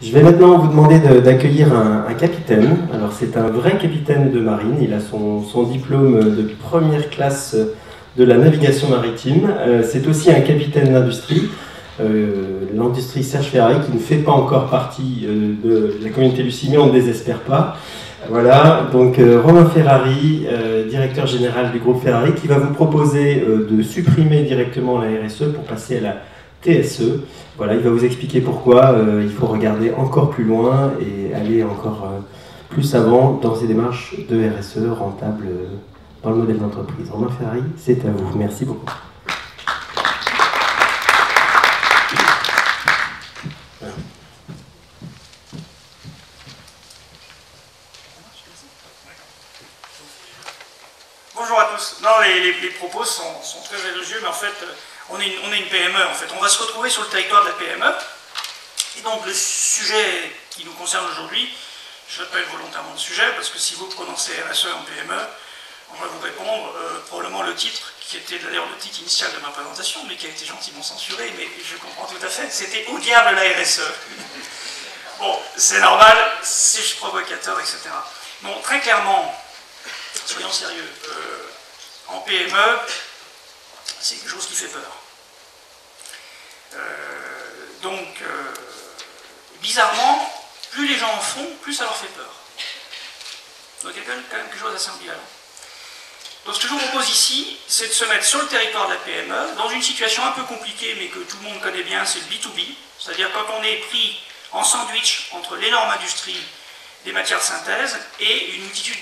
Je vais maintenant vous demander d'accueillir un capitaine. Alors c'est un vrai capitaine de marine, il a son diplôme de première classe de la navigation maritime. C'est aussi un capitaine d'industrie, l'industrie Serge Ferrari, qui ne fait pas encore partie de la communauté Lucie, mais on ne désespère pas. Voilà, donc Romain Ferrari, directeur général du groupe Ferrari, qui va vous proposer de supprimer directement la RSE pour passer à la TSE. Voilà, il va vous expliquer pourquoi il faut regarder encore plus loin et aller encore plus avant dans ces démarches de RSE rentables dans le modèle d'entreprise. Romain Ferrari, c'est à vous. Merci beaucoup. Bonjour à tous. Non, les propos sont très élogieux, mais en fait, on est une PME. En fait, on va se retrouver sur le territoire de la PME. Et donc, le sujet qui nous concerne aujourd'hui, je l'appelle volontairement le sujet, parce que si vous prononcez RSE en PME, on va vous répondre probablement le titre, qui était d'ailleurs le titre initial de ma présentation, mais qui a été gentiment censuré, mais je comprends tout à fait, c'était « Au diable la RSE ». Bon, c'est normal, c'est provocateur, etc. Bon, très clairement, soyons sérieux, en PME, c'est quelque chose qui fait peur. Bizarrement, plus les gens en font, plus ça leur fait peur. Donc il y a quand même quelque chose d'assez ambivalent. Donc ce que je vous propose ici, c'est de se mettre sur le territoire de la PME, dans une situation un peu compliquée, mais que tout le monde connaît bien, c'est le B2B, c'est-à-dire quand on est pris en sandwich entre l'énorme industrie des matières de synthèse et une multitude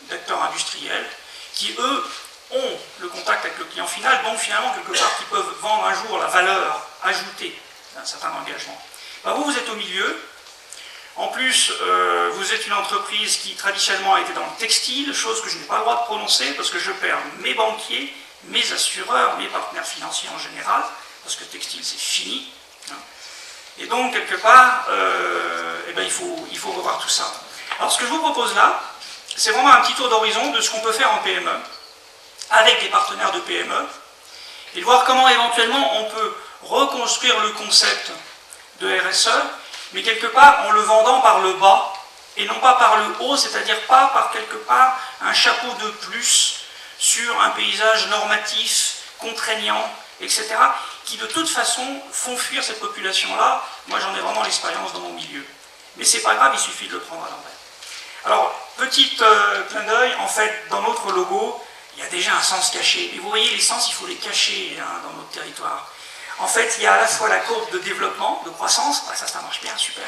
d'acteurs industriels qui, eux, ont le contact avec le client final, donc finalement, quelque part, qui peuvent vendre un jour la valeur ajoutée d'un certain engagement. Ben, vous êtes au milieu. En plus, vous êtes une entreprise qui, traditionnellement, a été dans le textile, chose que je n'ai pas le droit de prononcer parce que je perds mes banquiers, mes assureurs, mes partenaires financiers en général, parce que textile, c'est fini. Et donc, quelque part, eh ben, il faut revoir tout ça. Alors, ce que je vous propose là, c'est vraiment un petit tour d'horizon de ce qu'on peut faire en PME, avec des partenaires de PME, et de voir comment éventuellement on peut reconstruire le concept de RSE, mais quelque part en le vendant par le bas, et non pas par le haut, c'est-à-dire pas par quelque part un chapeau de plus sur un paysage normatif, contraignant, etc., qui de toute façon font fuir cette population-là. Moi j'en ai vraiment l'expérience dans mon milieu. Mais c'est pas grave, il suffit de le prendre à l'envers. Alors, petit clin d'œil, en fait, dans notre logo, il y a déjà un sens caché. Mais vous voyez, les sens, il faut les cacher dans notre territoire. En fait, il y a à la fois la courbe de développement, de croissance, ça marche bien, super.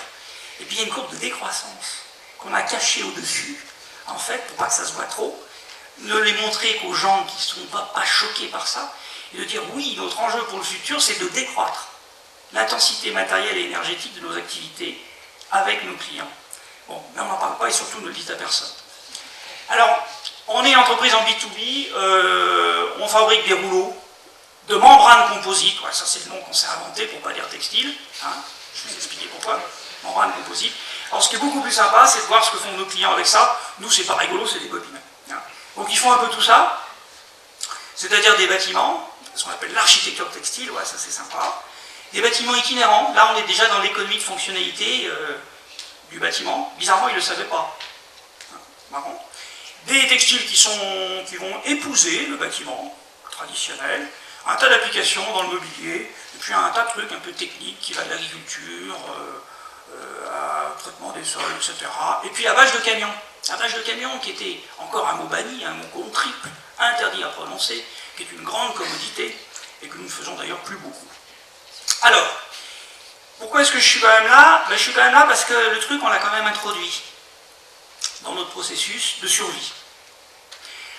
Et puis il y a une courbe de décroissance qu'on a cachée au-dessus, en fait, pour pas que ça se voit trop, ne les montrer qu'aux gens qui ne sont pas choqués par ça, et de dire oui, notre enjeu pour le futur, c'est de décroître l'intensité matérielle et énergétique de nos activités avec nos clients. Bon, mais on n'en parle pas et surtout ne le dites à personne. Alors, on est une entreprise en B2B, on fabrique des rouleaux de membranes composites, ouais, ça c'est le nom qu'on s'est inventé pour ne pas dire textile, hein, je vais vous expliquer pourquoi, membranes composites. Alors ce qui est beaucoup plus sympa, c'est de voir ce que font nos clients avec ça. Nous, c'est pas rigolo, c'est des bobines. Hein. Donc ils font un peu tout ça, c'est-à-dire des bâtiments, ce qu'on appelle l'architecture textile, ouais, ça c'est sympa. Des bâtiments itinérants, là on est déjà dans l'économie de fonctionnalité du bâtiment. Bizarrement, ils ne le savaient pas. Hein, marrant. Des textiles qui vont épouser le bâtiment traditionnel, un tas d'applications dans le mobilier, et puis un tas de trucs un peu techniques qui va de l'agriculture à traitement des sols, etc. Et puis abattage de camions. Abattage de camions qui était encore un mot banni, un mot triple, interdit à prononcer, qui est une grande commodité, et que nous ne faisons d'ailleurs plus beaucoup. Alors, pourquoi est-ce que je suis quand même là? Ben, je suis quand même là parce que le truc, on l'a quand même introduit dans notre processus de survie.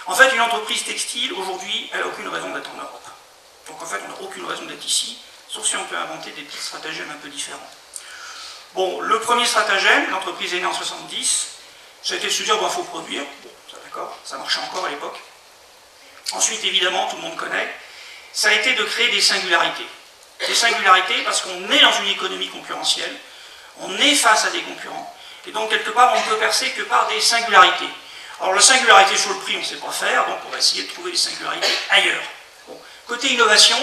En fait, une entreprise textile, aujourd'hui, elle n'a aucune raison d'être en Europe. Donc en fait, on n'a aucune raison d'être ici, sauf si on peut inventer des petits stratagèmes un peu différents. Bon, le premier stratagème, l'entreprise est née en 70, ça a été de se dire, bon, il faut produire. Bon, d'accord, ça marchait encore à l'époque. Ensuite, évidemment, tout le monde connaît, ça a été de créer des singularités. Des singularités parce qu'on est dans une économie concurrentielle, on est face à des concurrents, et donc quelque part, on ne peut percer que par des singularités. Alors la singularité sur le prix, on ne sait pas faire, donc on va essayer de trouver des singularités ailleurs. Bon. Côté innovation,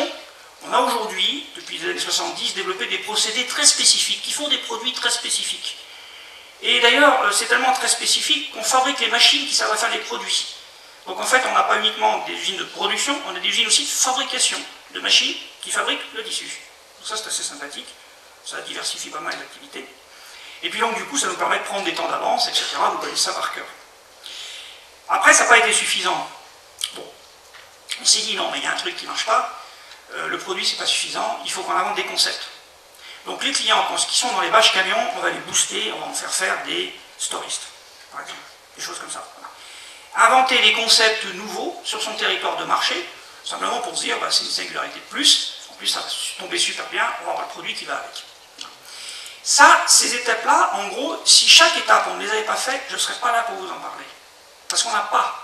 On a aujourd'hui, depuis les années 70, développé des procédés très spécifiques, qui font des produits très spécifiques. Et d'ailleurs, c'est tellement très spécifique qu'on fabrique les machines qui servent à faire les produits. Donc en fait, on n'a pas uniquement des usines de production, on a des usines aussi de fabrication de machines qui fabriquent le tissu. Donc ça, c'est assez sympathique, ça diversifie pas mal les activités. Et puis donc, du coup, ça nous permet de prendre des temps d'avance, etc. Vous connaissez ça par cœur. Après, ça n'a pas été suffisant. Bon, on s'est dit, non, mais il y a un truc qui ne marche pas, le produit, c'est pas suffisant, il faut qu'on invente des concepts. Donc les clients, qui sont dans les bâches camions, on va les booster, on va en faire des storistes, par exemple, des choses comme ça. Voilà. Inventer des concepts nouveaux sur son territoire de marché, simplement pour se dire, bah, c'est une singularité de plus, en plus ça va tomber super bien, on va avoir le produit qui va avec. Ça, ces étapes-là, en gros, si chaque étape, on ne les avait pas faites, je ne serais pas là pour vous en parler. Parce qu'on n'a pas,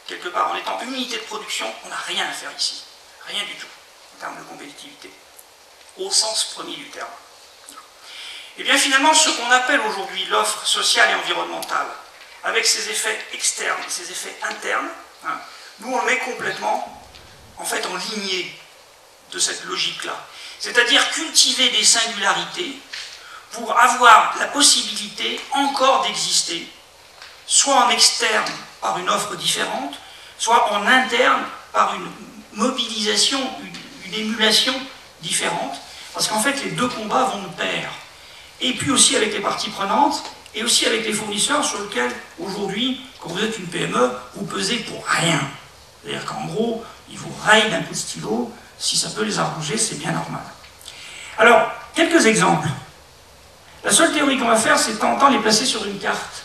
quelque part, en étant une unité de production, on n'a rien à faire ici. Rien du tout, en termes de compétitivité. Au sens premier du terme. Et bien finalement, ce qu'on appelle aujourd'hui l'offre sociale et environnementale, avec ses effets externes et ses effets internes, hein, nous on le met complètement, en fait, en lignée de cette logique-là. C'est-à-dire cultiver des singularités pour avoir la possibilité encore d'exister, soit en externe par une offre différente, soit en interne par une mobilisation, une émulation différente, parce qu'en fait les deux combats vont de pair. Et puis aussi avec les parties prenantes, et aussi avec les fournisseurs sur lesquels, aujourd'hui, quand vous êtes une PME, vous pesez pour rien. C'est-à-dire qu'en gros, ils vous rayent d'un coup de stylo, si ça peut les arranger, c'est bien normal. Alors, quelques exemples. La seule théorie qu'on va faire, c'est de temps en temps les placer sur une carte.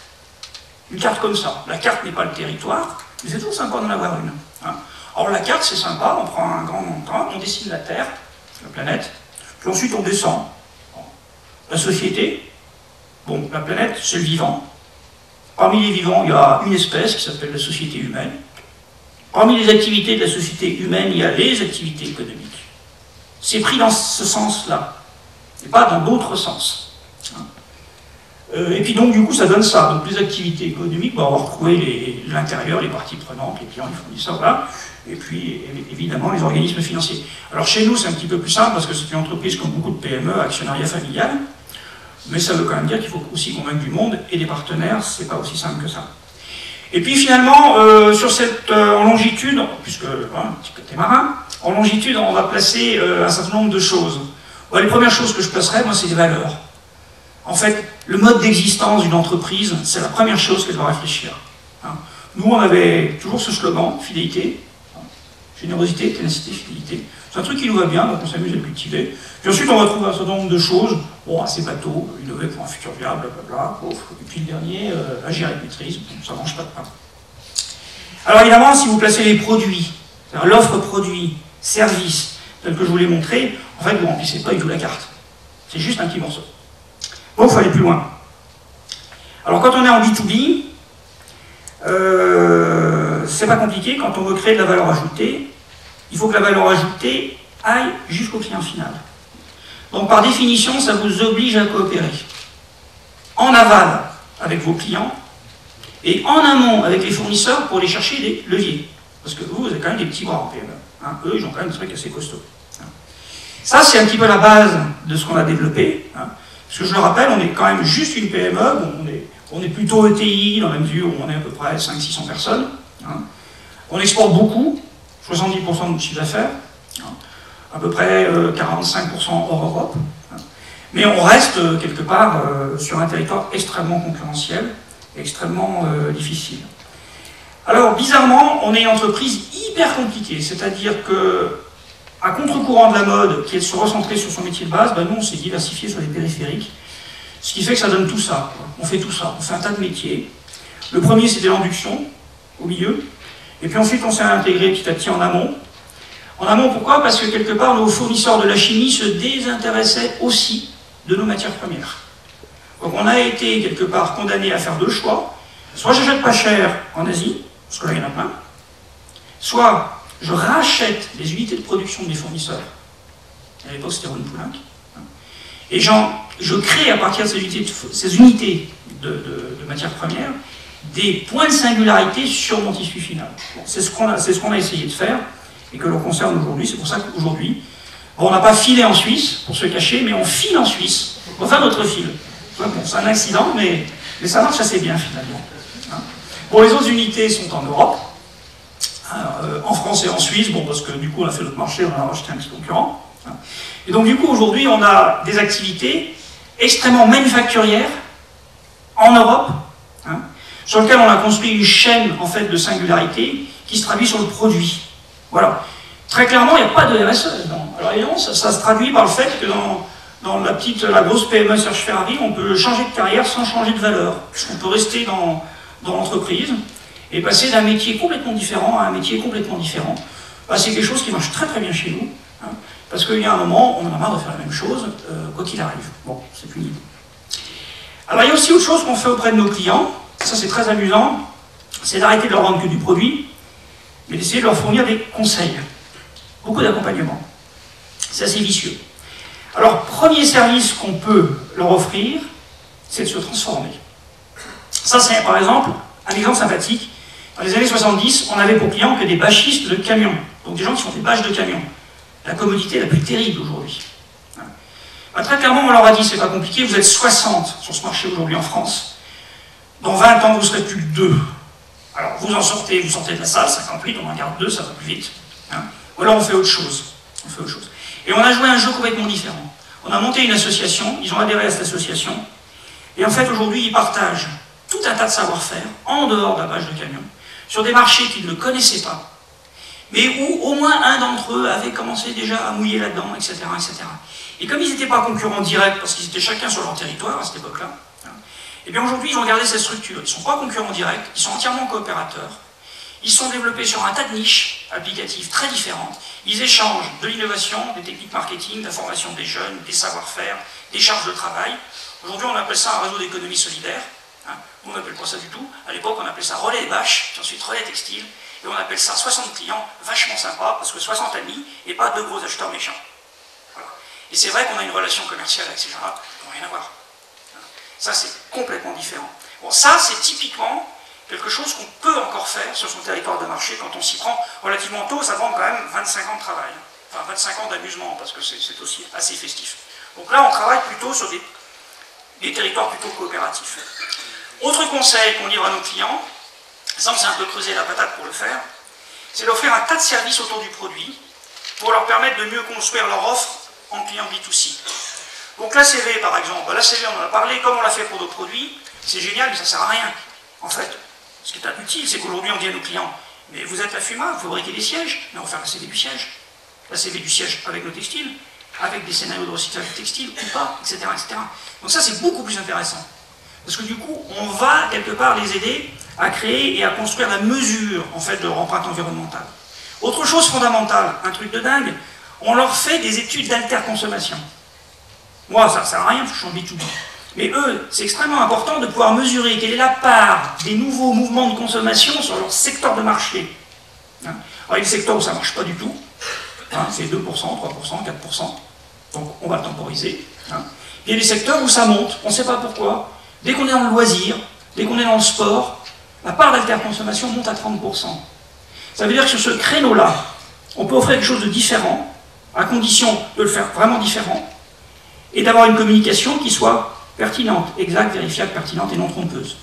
Une carte comme ça. La carte n'est pas le territoire, mais c'est toujours sympa d'en avoir une. Hein. Alors la carte, c'est sympa, on prend un grand montant, on dessine la Terre, la planète, puis ensuite on descend. La société, bon, la planète, c'est le vivant. Parmi les vivants, il y a une espèce qui s'appelle la société humaine. Parmi les activités de la société humaine, il y a les activités économiques. C'est pris dans ce sens-là, et pas dans d'autres sens. Et puis donc, du coup, ça donne ça. Donc les activités économiques, on va retrouver l'intérieur, les parties prenantes, les clients, les fournisseurs, là. Et puis, évidemment, les organismes financiers. Alors chez nous, c'est un petit peu plus simple, parce que c'est une entreprise comme beaucoup de PME, actionnariat familial. Mais ça veut quand même dire qu'il faut aussi convaincre du monde, et des partenaires, c'est pas aussi simple que ça. Et puis finalement, sur cette, en longitude, puisque, un petit côté marin, en longitude, on va placer un certain nombre de choses. Bon, les premières choses que je placerai, moi, c'est des valeurs. En fait, le mode d'existence d'une entreprise, c'est la première chose qu'elle doit réfléchir. Hein. Nous, on avait toujours ce slogan, fidélité, hein, générosité, ténacité, fidélité. C'est un truc qui nous va bien, donc on s'amuse à le cultiver. Puis ensuite, on va trouver un certain nombre de choses, bon, assez bateau, innover pour un futur viable, blablabla. Et puis le dernier, agir avec maîtrise, bon, ça ne mange pas de pain. Alors évidemment, si vous placez les produits, c'est-à-dire l'offre produit, service, tel que je vous l'ai montré, en fait, vous ne remplissez pas du tout la carte. C'est juste un petit morceau. Bon, il faut aller plus loin. Alors quand on est en B2B, c'est pas compliqué, quand on veut créer de la valeur ajoutée, il faut que la valeur ajoutée aille jusqu'au client final. Donc par définition, ça vous oblige à coopérer. En aval avec vos clients, et en amont avec les fournisseurs pour aller chercher des leviers. Parce que vous avez quand même des petits bras en PME. Hein. Eux, ils ont quand même des trucs assez costauds. Hein. Ça, c'est un petit peu la base de ce qu'on a développé. Hein. Parce que je le rappelle, on est quand même juste une PME, bon, on est plutôt ETI, dans la mesure où on est à peu près 500-600 personnes. Hein. On exporte beaucoup, 70% de notre chiffre d'affaires, hein. À peu près 45% hors Europe. Hein. Mais on reste quelque part sur un territoire extrêmement concurrentiel, extrêmement difficile. Alors, bizarrement, on est une entreprise hyper compliquée, c'est-à-dire que à contre-courant de la mode, qui est de se recentrer sur son métier de base, ben nous on s'est diversifié sur les périphériques, ce qui fait que ça donne tout ça. On fait tout ça, on fait un tas de métiers. Le premier c'était l'induction, au milieu, et puis ensuite on s'est intégré petit à petit en amont. En amont pourquoi? Parce que quelque part nos fournisseurs de la chimie se désintéressaient aussi de nos matières premières. Donc on a été quelque part condamné à faire deux choix, soit j'achète pas cher en Asie, parce que là il y en a plein, soit je rachète les unités de production de mes fournisseurs, à l'époque c'était Ron Poulenc, et je crée à partir de ces unités de matières premières des points de singularité sur mon tissu final. Bon, c'est ce qu'on a essayé de faire et que l'on conserve aujourd'hui. C'est pour ça qu'aujourd'hui, Bon, on n'a pas filé en Suisse, pour se cacher, mais on file en Suisse. Enfin, notre file. Bon, c'est un accident, mais ça marche assez bien, finalement. Hein. Bon, les autres unités sont en Europe. En France et en Suisse, bon, parce que du coup, on a fait notre marché, on a racheté un petit concurrent. Hein. Et donc, du coup, aujourd'hui, on a des activités extrêmement manufacturières en Europe, hein, sur lesquelles on a construit une chaîne, en fait, de singularité qui se traduit sur le produit. Voilà. Très clairement, il n'y a pas de RSE. Non. Alors évidemment, ça se traduit par le fait que dans la grosse PME Serge Ferrari, on peut changer de carrière sans changer de valeur. On peut rester dans l'entreprise et passer d'un métier complètement différent à un métier complètement différent. Bah, c'est quelque chose qui marche très très bien chez nous, hein, parce qu'il y a un moment, on en a marre de faire la même chose, quoi qu'il arrive. Bon, c'est une idée. Alors il y a aussi autre chose qu'on fait auprès de nos clients, ça c'est très amusant, c'est d'arrêter de leur vendre que du produit, mais d'essayer de leur fournir des conseils. Beaucoup d'accompagnement. C'est assez vicieux. Alors, premier service qu'on peut leur offrir, c'est de se transformer. Ça, c'est par exemple un exemple sympathique. Dans les années 70, on n'avait pour clients que des bâchistes de camions. Donc des gens qui font des bâches de camions. La commodité la plus terrible aujourd'hui. Bah, très clairement, on leur a dit, c'est pas compliqué, vous êtes 60 sur ce marché aujourd'hui en France. Dans 20 ans, vous serez plus que 2. Alors, vous sortez de la salle, 58, on en garde 2, ça va plus vite. Hein. Ou alors on fait autre chose. Et on a joué un jeu complètement différent. On a monté une association, ils ont adhéré à cette association, et en fait aujourd'hui ils partagent tout un tas de savoir-faire, en dehors de la bâche de camion, sur des marchés qu'ils ne connaissaient pas, mais où au moins un d'entre eux avait commencé déjà à mouiller là-dedans, etc., etc. Et comme ils n'étaient pas concurrents directs, parce qu'ils étaient chacun sur leur territoire à cette époque-là, hein, et bien aujourd'hui ils ont gardé cette structure. Ils ne sont pas concurrents directs, ils sont entièrement coopérateurs. Ils sont développés sur un tas de niches applicatives très différentes. Ils échangent de l'innovation, des techniques marketing, de la formation des jeunes, des savoir-faire, des charges de travail. Aujourd'hui, on appelle ça un réseau d'économie solidaire. Hein. On n'appelle pas ça du tout. À l'époque, on appelait ça relais bâche, puis ensuite relais textile. Et on appelle ça 60 clients vachement sympas, parce que 60 amis, et pas 2 gros acheteurs méchants. Voilà. Et c'est vrai qu'on a une relation commerciale avec ces gens-là qui n'ont rien à voir. Ça, c'est complètement différent. Bon, ça, c'est typiquement quelque chose qu'on peut encore faire sur son territoire de marché quand on s'y prend relativement tôt. Ça demande quand même 25 ans de travail, enfin 25 ans d'amusement, parce que c'est aussi assez festif. Donc là, on travaille plutôt sur des territoires plutôt coopératifs. Autre conseil qu'on livre à nos clients, ça on s'est un peu creusé la patate pour le faire, c'est d'offrir un tas de services autour du produit pour leur permettre de mieux construire leur offre en client B2C. Donc l'ACV par exemple, l'ACV on en a parlé, comme on l'a fait pour d'autres produits, c'est génial mais ça ne sert à rien. En fait, ce qui est utile, c'est qu'aujourd'hui on dit à nos clients, mais vous êtes la FUMA, vous fabriquez des sièges, mais on va faire la CV du siège. La CV du siège avec nos textiles, avec des scénarios de recyclage de textiles ou pas, etc., etc. Donc ça c'est beaucoup plus intéressant. Parce que du coup, on va quelque part les aider à créer et à construire la mesure en fait de leur empreinte environnementale. Autre chose fondamentale, un truc de dingue, on leur fait des études d'alterconsommation. Moi, ça ne sert à rien parce que je suis en B2B. Mais eux, c'est extrêmement important de pouvoir mesurer quelle est la part des nouveaux mouvements de consommation sur leur secteur de marché. Hein. Alors, il y a des secteurs où ça ne marche pas du tout. Hein, c'est 2%, 3%, 4%. Donc, on va le temporiser. Hein. Il y a des secteurs où ça monte, on ne sait pas pourquoi. Dès qu'on est dans le loisir, dès qu'on est dans le sport, la part d'alterconsommation monte à 30%. Ça veut dire que sur ce créneau-là, on peut offrir quelque chose de différent, à condition de le faire vraiment différent, et d'avoir une communication qui soit pertinente, exacte, vérifiable, pertinente et non trompeuse.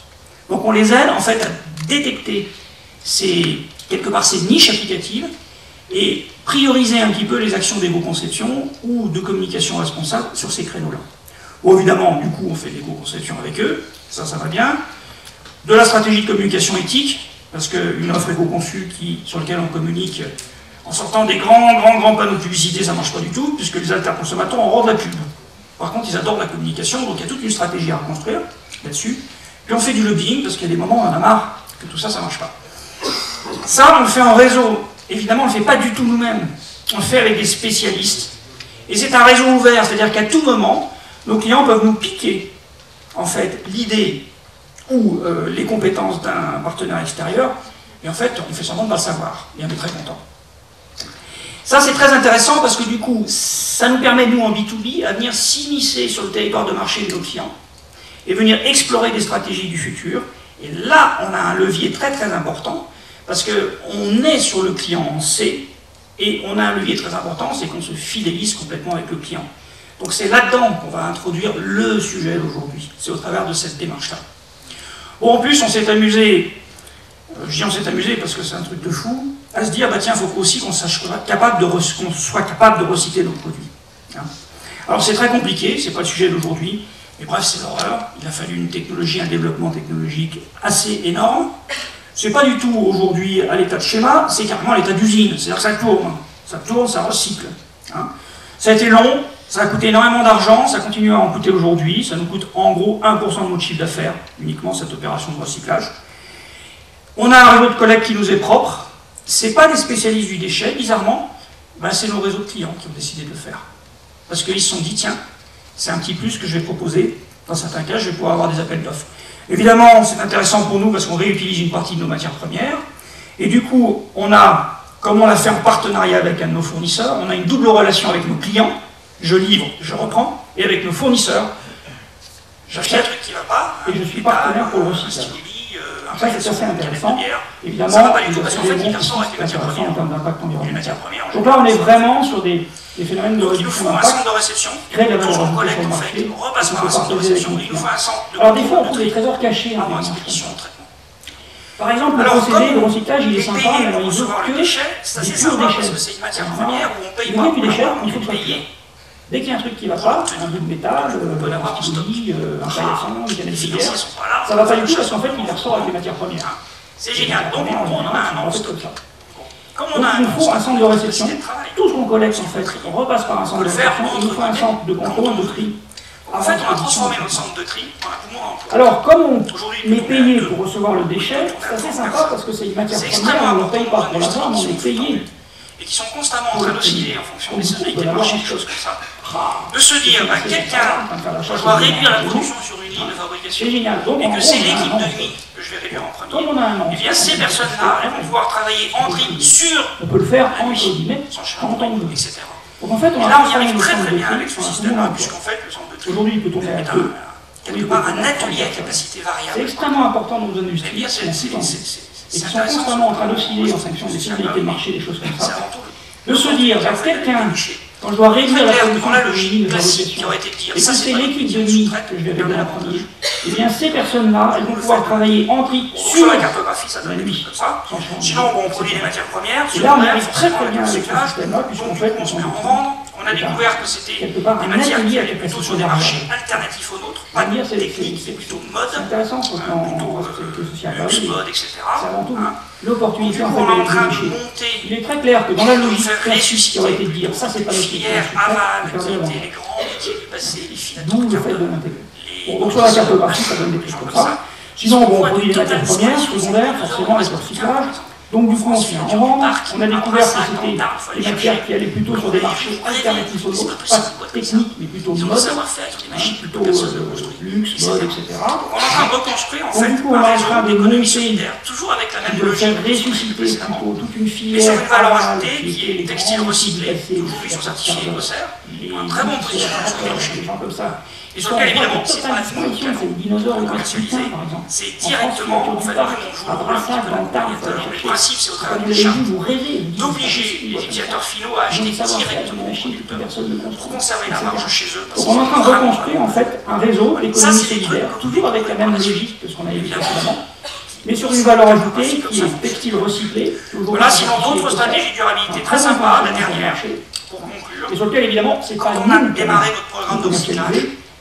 Donc on les aide en fait à détecter quelque part ces niches applicatives et prioriser un petit peu les actions d'éco-conception ou de communication responsable sur ces créneaux-là. Bon, évidemment, du coup, on fait de l'éco-conception avec eux, ça va bien. De la stratégie de communication éthique, parce qu'une offre éco-conçue sur laquelle on communique en sortant des grands panneaux de publicité, ça ne marche pas du tout, puisque les alterconsommateurs ont horreur de la pub. Par contre, ils adorent la communication, donc il y a toute une stratégie à reconstruire là-dessus. Puis on fait du lobbying, parce qu'il y a des moments où on en a marre que tout ça, ça ne marche pas. Ça, on le fait en réseau. Évidemment, on ne le fait pas du tout nous-mêmes. On le fait avec des spécialistes. Et c'est un réseau ouvert, c'est-à-dire qu'à tout moment, nos clients peuvent nous piquer, en fait, l'idée ou les compétences d'un partenaire extérieur, et en fait, on fait semblant de ne pas le savoir, et on est très content. Ça, c'est très intéressant parce que du coup, ça nous permet, nous, en B2B, à venir s'immiscer sur le territoire de marché de nos clients et venir explorer des stratégies du futur. Et là, on a un levier très très important parce qu'on est sur le client, on sait, Et on a un levier très important, c'est qu'on se fidélise complètement avec le client. Donc c'est là-dedans qu'on va introduire le sujet d'aujourd'hui. C'est au travers de cette démarche-là. Bon, en plus, on s'est amusé, je dis on s'est amusé parce que c'est un truc de fou, à se dire, bah tiens, il faut aussi qu'on soit capable de recycler nos produits. Hein. Alors c'est très compliqué, c'est pas le sujet d'aujourd'hui, mais bref, c'est l'horreur. Il a fallu une technologie, un développement technologique assez énorme. C'est pas du tout aujourd'hui à l'état de schéma, c'est carrément à l'état d'usine. C'est-à-dire que ça tourne, ça recycle. Hein. Ça a été long, ça a coûté énormément d'argent, ça continue à en coûter aujourd'hui. Ça nous coûte en gros 1% de notre chiffre d'affaires, uniquement cette opération de recyclage. On a un réseau de collecte qui nous est propre. C'est pas des spécialistes du déchet, bizarrement, ben c'est nos réseaux de clients qui ont décidé de le faire. Parce qu'ils se sont dit, tiens, c'est un petit plus que je vais proposer. Dans certains cas, je vais pouvoir avoir des appels d'offres. Évidemment, c'est intéressant pour nous parce qu'on réutilise une partie de nos matières premières. Et du coup, on a, comme on l'a fait en partenariat avec un de nos fournisseurs, on a une double relation avec nos clients. Je livre, je reprends. Et avec nos fournisseurs, j'achète un truc qui ne va pas. Et je suis partenaire pour le recyclage. Ça, c'est assez intéressant. Évidemment, ça ne va pas du tout parce qu'en fait, il ressort avec les matières premières. En termes d'impact environnemental. Donc là, on est vraiment sur des phénomènes de il réduction nous faut un d'impact. centre de réception. Créer de la valeur Toujours ajoutée collecte sur le en fait. marché. On repasse par un centre de réception. Il nous faut un centre de Alors des fois, on trouve des trésors cachés. avant expédition, traitement. Par exemple, le procédé de recyclage, il est sympa, mais alors il veut que des c'est assez purs sympa parce déchets. que c'est une matière première où on paye Il pas. veut du déchet, il faut on que paye ça payer. Dès qu'il y a un truc qui ne va pas, un bout de métal, un stylie, un paillasson, une canette de bière, ça ne va pas du tout parce qu'en fait, il ressort avec les matières premières. C'est génial. Donc en gros, on en a un fait stock. comme ça. Comme Donc on a il nous faut un centre de réception. travail. Tout ce qu'on collecte, en fait, on repasse par un centre de réception. Il nous faut un centre de contrôle, de tri. En fait, on a transformé notre centre de tri en un poumon à emploi. Alors, comme on Aujourd'hui, est payé pour recevoir le déchet, c'est assez sympa parce que c'est une matière première, on ne paye pas pour l'avoir, mais on est payé. Et qui sont constamment en train d'osciller en fonction des saisonnalités de marché, des choses comme ça. De se dire, bah, quelqu'un doit réduire la production sur une ligne de fabrication, C'est génial. Donc, et en que gros, c'est on a un l'équipe de monstre. nuit que je vais réduire en premier. Comme on a un Et bien ces personnes-là, elles vont pouvoir travailler en tri sur on peut le faire la entre nuit, guillemets, sans quand on charbon, veut. etc. Donc en fait, on Et a là, on y transformé arrive le très centre très de bien tri avec ce en un système-là, poumon à puisqu'en fait, le centre de tri Aujourd'hui, il peut tourner à est deux. quelque part un atelier à capacité C'est variable. extrêmement important dans nos Eh industries bien, qui sont c'est et qui sont intéressant. constamment en train d'osciller en fonction des saisonnalités de marché, des choses comme C'est ça. avant tout De se dire, bah, quelqu'un, quand je dois réduire la production de ligne de fabrication, et que c'est l'équipe de nuit que je vais réduire en premier, eh bien ces personnes-là, elles vont pouvoir travailler en tri sur sur la cartographie, ça donne des trucs comme ça. Sinon, bon, on produit des matières premières. Et là, on arrive très très bien avec ce système-là, puisqu'en Donc, fait, on se met en vente. On a découvert que c'était quelque part des un matières qui atelier à allaient plutôt sur capacité des marchés variable. alternatifs aux nôtres, pas C'est-à-dire, techniques, mais plutôt mode, c'est intéressant sur le plan plutôt social. luxe, mode, etc. C'est avant tout Hein. l'opportunité en On fait est en de train de dénicher. monter Il est très clair que dans la logique faire classique qui aurait été de dire ça c'est pas les notre filières technologie, aval, c'est qui faire de la étaient vente. les grands métiers du passé, les fils D'où le fait de l'intégrer. Bon, donc sur la cartographie, ça donne des trucs comme ça. Sinon, bon, on produit des matières premières, secondaires, forcément avec le recyclage. Donc du coup, on se fait en vente. On a découvert que c'était des matières qui allaient plutôt sur des marchés alternatifs aux autres, pas techniques, mais plutôt Il faut mode, savoir faire avec les machines, plutôt personne ne construit. luxe, mode, etc. On est en train de reconstruire en Donc, fait du coup, on un est en réseau train de d'économie monter, solidaire, toujours avec la même de logique faire que ce qu'on a dit ressusciter précédemment. plutôt toute une Mais sur filière une valeur aval, ajoutée qui est textile recyclé, production certifiée Écossaire, un très bon positionnement sur le marché. des gens comme ça. Et sur lequel évidemment c'est pas c'est le dinosaure de commercialisé, par exemple. c'est directement en fait nous on joue le rôle un petit peu d'accompagnateur. Le principe c'est au travers d'une charte d'obliger les utilisateurs finaux à acheter directement au producteur pour conserver la marge chez eux. Donc on est en train de reconstruire en fait un réseau d'économie solidaire, toujours avec la même logique que ce qu'on avait vu précédemment, mais sur une valeur ajoutée qui est textile recyclé. Voilà, sinon d'autres stratégies de durabilité très sympas, la dernière, pour conclure. Et sur lequel évidemment c'est pas Quand on a démarré notre programme de recyclage,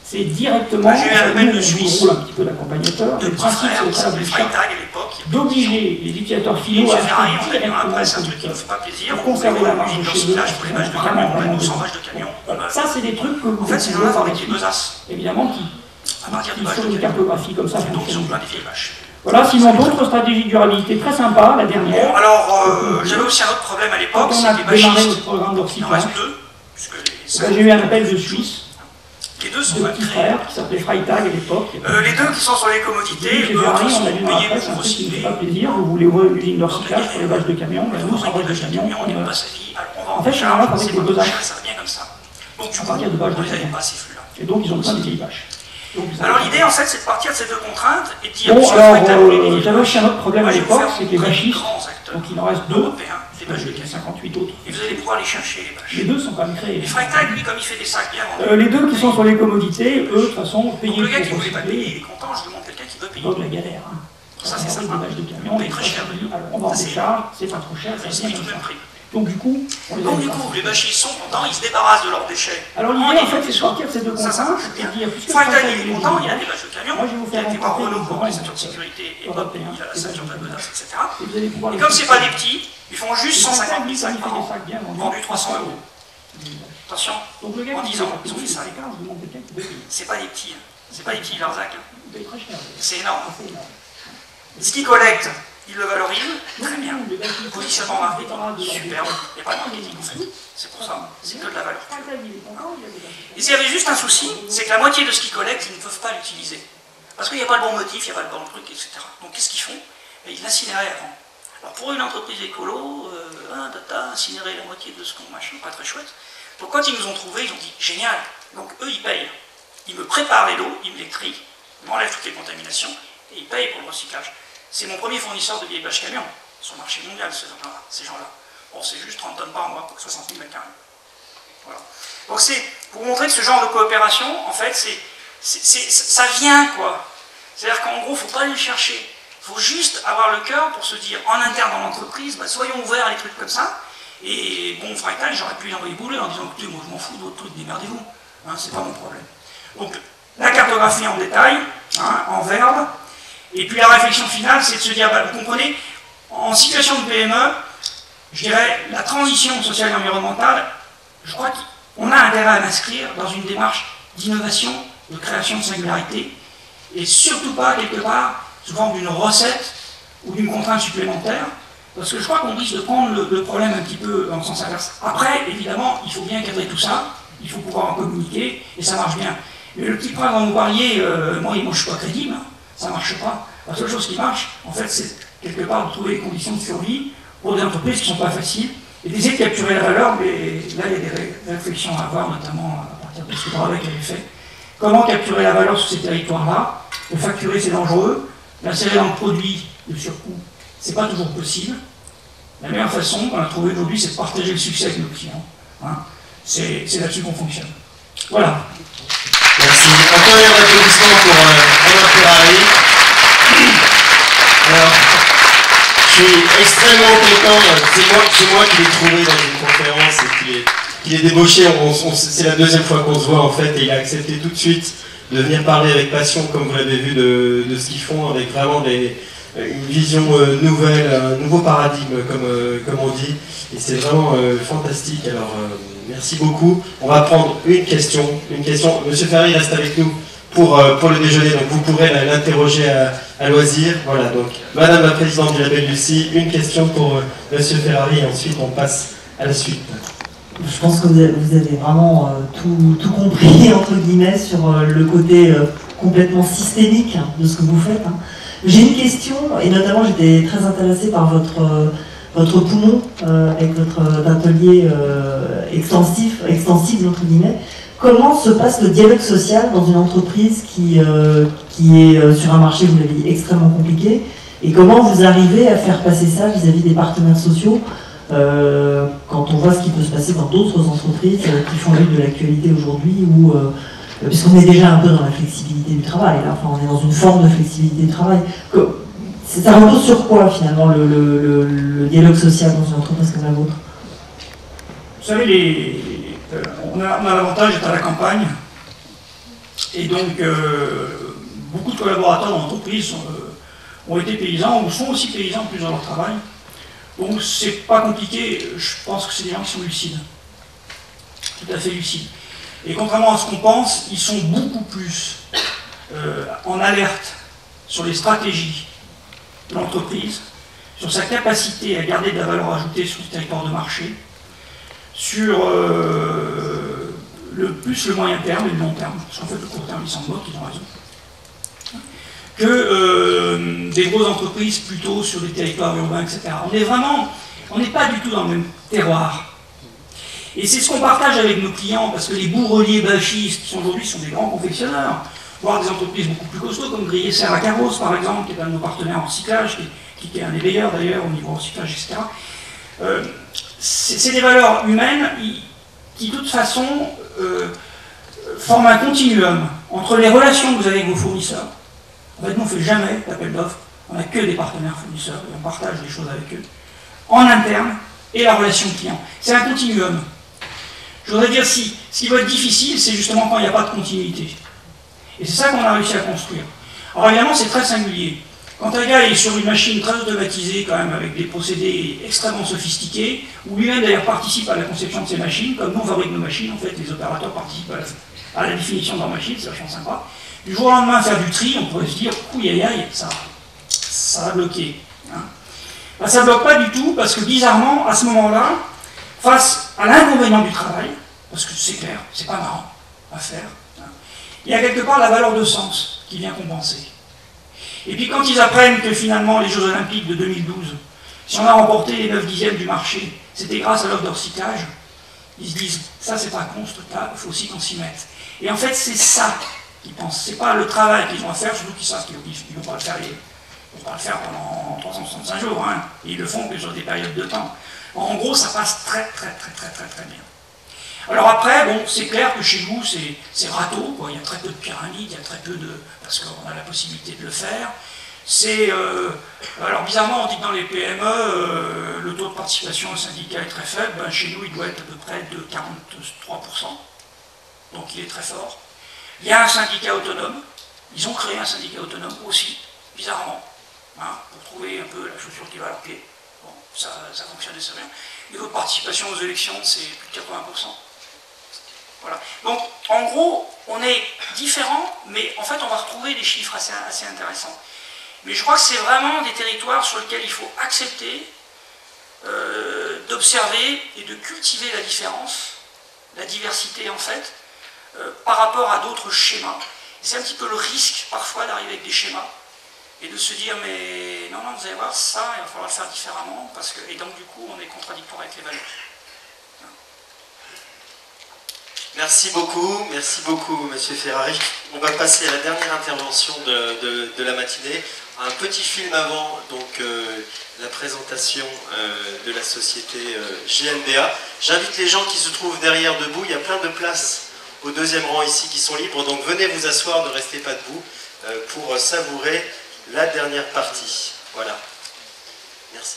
c'est directement, j'ai eu un appel de nous, Suisse, on joue un petit peu d'accompagnateur, de le principe frères c'est au qui travers s'appelait du charte Freitag à l'époque, d'obliger les utilisateurs et finaux chez à Ferrari, on a acheter eu un directement presse, un au truc qui ne producteur. fait pas plaisir, Pour on conserver la marge de chez eux, recyclage pour les bâches de camion, on a 200 bâches de camion, Ça, c'est des trucs que vous en fait c'est pouvez un voir avec des besaces, évidemment, qui à partir de bâches sur de une camion, cartographie comme ça donc ils ont fonctionnent. plein des vieilles vaches. Voilà, sinon d'autres stratégies de durabilité très sympas, la Bon, dernière. alors j'avais aussi un autre problème à l'époque, Quand on a c'est les démarré bachistes, notre programme de il en recyclage, reste deux, puisque j'ai eu un appel de Suisse, les deux sont de mal petits créés. frères, qui s'appelait Freitag à l'époque. Les deux qui sont sur les Chez commodités, eux Ferrari, qui on sont a vu dans la payés presse un pour truc qui ne fait recycler. pas plaisir, vous voulez ouvrir une usine de recyclage pour les bâches de camion, mais nous, sans bâches de camion, on ne pas sa vie, alors on va En fait, c'est un charge, avec c'est les pas deux trop axes. cher, ça va bien comme ça. Donc du à coup, partir de bâches on de les avait camion. pas ces flux-là. Et donc, ils ont plein de vieilles bâches. Donc, Alors l'idée en fait c'est de partir de ces deux contraintes et de dire Bon, sur alors, Freitag, j'avais aussi un autre problème à moi, je vais vous l'époque, faire c'est que les rencontrer bachistes, grands acteurs donc il en reste deux, européens, des bâches de il y a camion. 58 autres. Et vous allez pouvoir les chercher, les bâches. Les deux sont pas créés. Et Freytag, lui, comme il fait des sacs bien vendus. Les deux qui sont sur les commodités, eux, de toute façon, Donc payés le gars qui pour ne voulait pas payer, il recycler. est content, je demande quelqu'un qui veut payer. Pas de la galère. Hein. Ça, c'est des sympa. bâches de camion, On paye très cher. alors, on va en décharge, c'est pas trop cher, ça C'est vient tout comme le même ça. prix. Donc du coup, on les Donc a du pas. coup, les bâchiers sont contents, ils se débarrassent de leurs déchets. Alors l'idée, en fait, c'est de sortir de ces deux Ça contraintes, marche bien. c'est-à-dire, puisque Freytag, Freytag, il est content, il a des bâches de camion, Moi, je vais vous il a faire été voir rencontrer Renault des pour grands les ceintures de sécurité, et Bob, européens, il a la des ceinture de bâches de Bedas, etc. et vous allez pouvoir Et les comme c'est pas faire. des petits, ils font juste Et 150 000 ça, sacs il par fait des an, sacs bien vendus 300 €. Attention, Donc le gars en qui 10 fait ans, ça, ils ont fait ça. je vous demande quelqu'un qui veut payer. c'est pas des petits, hein. C'est pas des petits leurs sacs, hein. Il paye très cher. C'est énorme. C'est énorme. Ce qu'ils collectent, ils le valorisent, très Donc, bien. les bâtiments, Positionnement marketing, de la superbe. Il n'y a pas de marketing en fait. C'est pour ça, c'est que de la valeur. Freytag, il est content, il a des bâtiments. Et s'il y avait juste un souci, c'est que la moitié de ce qu'ils collectent, ils ne peuvent pas l'utiliser. Parce qu'il n'y a pas le bon motif, il n'y a pas le bon truc, etc. Donc qu'est-ce qu'ils font? Ils l'incinéraient avant. Alors pour une entreprise écolo, incinérer la moitié de ce qu'on machin, pas très chouette. Donc quand ils nous ont trouvés, ils ont dit génial. Donc eux, ils payent. Ils me préparent les lots, ils me les trient, ils m'enlèvent toutes les contaminations et ils payent pour le recyclage. C'est mon premier fournisseur de vieilles bâches camions sur le marché mondial, ces gens-là. Bon, c'est juste 30 tonnes par mois pour 60 000 m². Voilà. Donc c'est pour vous montrer que ce genre de coopération, en fait, ça vient, quoi. C'est-à-dire qu'en gros, il ne faut pas aller le chercher. Il faut juste avoir le cœur pour se dire, en interne dans l'entreprise, bah, soyons ouverts à des trucs comme ça. Et bon, Freytag, j'aurais pu l'envoyer bouler en disant, écoutez, moi je m'en fous de votre truc, démerdez-vous. Hein, c'est pas mon problème. Donc, la cartographie en détail, hein, en verbe. Et puis la réflexion finale, c'est de se dire, bah, vous comprenez, en situation de PME, je dirais, la transition sociale et environnementale, je crois qu'on a intérêt à l'inscrire dans une démarche d'innovation, de création de singularité, et surtout pas, quelque part, sous forme d'une recette ou d'une contrainte supplémentaire, parce que je crois qu'on risque de prendre le problème un petit peu dans le sens inverse. Après, évidemment, il faut bien cadrer tout ça, il faut pouvoir en communiquer, et ça marche bien. Mais le petit point dont vous parliez, moi, je ne suis pas crédible, hein, ça ne marche pas. La seule chose qui marche, en fait, c'est quelque part de trouver les conditions de survie pour des entreprises qui ne sont pas faciles, et d'essayer de capturer la valeur, mais là, il y a des réflexions à avoir, notamment à partir de ce que Bradec avait fait. Comment capturer la valeur sur ces territoires-là? Le facturer, c'est dangereux. L'insérer dans le produit, le surcoût, c'est pas toujours possible. La meilleure façon qu'on a trouvée aujourd'hui, c'est de partager le succès avec nos clients. Hein. C'est là-dessus qu'on fonctionne. Voilà. Merci. Encore un applaudissement pour Romain Ferrari. Alors, je suis extrêmement content. C'est moi qui l'ai trouvé dans une conférence et qui l'ai débauché. C'est la deuxième fois qu'on se voit en fait, et il a accepté tout de suite de venir parler avec passion, comme vous l'avez vu, de ce qu'ils font, avec vraiment une vision nouvelle, un nouveau paradigme, comme on dit. Et c'est vraiment fantastique. Alors, merci beaucoup. On va prendre une question. Monsieur Ferrari reste avec nous pour le déjeuner, donc vous pourrez l'interroger à loisir. Voilà, donc Madame la Présidente du Label Lucie, une question pour Monsieur Ferrari, et ensuite on passe à la suite. Je pense que vous avez vraiment tout compris, entre guillemets, sur le côté complètement systémique de ce que vous faites. Hein. J'ai une question, et notamment j'étais très intéressée par votre poumon, avec votre atelier extensible, entre guillemets. Comment se passe le dialogue social dans une entreprise qui est sur un marché, vous l'avez dit, extrêmement compliqué, et comment vous arrivez à faire passer ça vis-à-vis des partenaires sociaux quand on voit ce qui peut se passer dans d'autres entreprises qui font vivre de l'actualité aujourd'hui, puisqu'on est déjà un peu dans la flexibilité du travail, là. Enfin, on est dans une forme de flexibilité du travail. Ça repose sur quoi finalement le dialogue social dans une entreprise comme la vôtre? Vous savez, on a l'avantage d'être à la campagne, et donc beaucoup de collaborateurs dans l'entreprise ont été paysans ou sont aussi paysans plus dans leur travail. Donc c'est pas compliqué, je pense que c'est des gens qui sont lucides, tout à fait lucides. Et contrairement à ce qu'on pense, ils sont beaucoup plus en alerte sur les stratégies de l'entreprise, sur sa capacité à garder de la valeur ajoutée sur le territoire de marché, sur le moyen terme et le long terme, parce qu'en fait le court terme ils s'en moquent, ils ont raison, que des grosses entreprises plutôt sur des territoires urbains, etc. On n'est pas du tout dans le même terroir. Et c'est ce qu'on partage avec nos clients, parce que les bourreliers bâchistes qui sont aujourd'hui sont des grands confectionneurs, voire des entreprises beaucoup plus costauds, comme Grillet Serre à Carros, par exemple, qui est un de nos partenaires en recyclage, qui est un des meilleurs d'ailleurs au niveau recyclage, etc. c'est des valeurs humaines qui de toute façon forment un continuum entre les relations que vous avez avec vos fournisseurs. En fait, nous on ne fait jamais d'appel d'offres, on n'a que des partenaires fournisseurs et on partage des choses avec eux, en interne, et la relation client. C'est un continuum. Je voudrais dire, ce qui va être difficile, c'est justement quand il n'y a pas de continuité. Et c'est ça qu'on a réussi à construire. Alors évidemment, c'est très singulier. Quand un gars est sur une machine très automatisée, quand même, avec des procédés extrêmement sophistiqués, où lui-même d'ailleurs participe à la conception de ces machines, comme nous on fabrique nos machines, en fait, les opérateurs participent à la définition de leurs machines, c'est vachement sympa. Du jour au lendemain, faire du tri, on pourrait se dire, ouïe aïe, ça va bloquer. Hein. Ben, ça ne bloque pas du tout, parce que bizarrement, à ce moment-là, face à l'inconvénient du travail, parce que c'est clair, c'est pas marrant à faire, hein, il y a quelque part la valeur de sens qui vient compenser. Et puis quand ils apprennent que finalement les Jeux Olympiques de 2012, si on a remporté les 9/10 du marché, c'était grâce à l'offre de recyclage, ils se disent, ça c'est pas con ce truc-là, il faut aussi qu'on s'y mette. Et en fait c'est ça qu'ils pensent, c'est pas le travail qu'ils ont à faire, surtout qu'ils savent qu'ils ne vont pas le faire, pendant 365 jours, hein. Ils le font que sur des périodes de temps. En gros ça passe très bien. Alors après, bon, c'est clair que chez nous, c'est râteau, quoi. Il y a très peu de pyramides, il y a très peu de... parce qu'on a la possibilité de le faire. Alors bizarrement, on dit que dans les PME, le taux de participation au syndicat est très faible. Ben, chez nous, il doit être à peu près de 43%. Donc il est très fort. Il y a un syndicat autonome. Ils ont créé un syndicat autonome aussi, bizarrement, hein, pour trouver un peu la chaussure qui va à leur pied. Bon, ça fonctionne assez bien. Le taux de participation aux élections, c'est plus de 80%. Voilà. Donc, en gros, on est différents, mais en fait, on va retrouver des chiffres assez intéressants. Mais je crois que c'est vraiment des territoires sur lesquels il faut accepter d'observer et de cultiver la différence, la diversité, en fait, par rapport à d'autres schémas. C'est un petit peu le risque, parfois, d'arriver avec des schémas et de se dire, mais non, vous allez voir, ça, il va falloir le faire différemment, parce que, et donc, du coup, on est contradictoire avec les valeurs. Merci beaucoup Monsieur Ferrari. On va passer à la dernière intervention de la matinée. Un petit film avant donc, la présentation de la société GNBA. J'invite les gens qui se trouvent derrière debout. Il y a plein de places au deuxième rang ici qui sont libres. Donc venez vous asseoir, ne restez pas debout pour savourer la dernière partie. Voilà. Merci.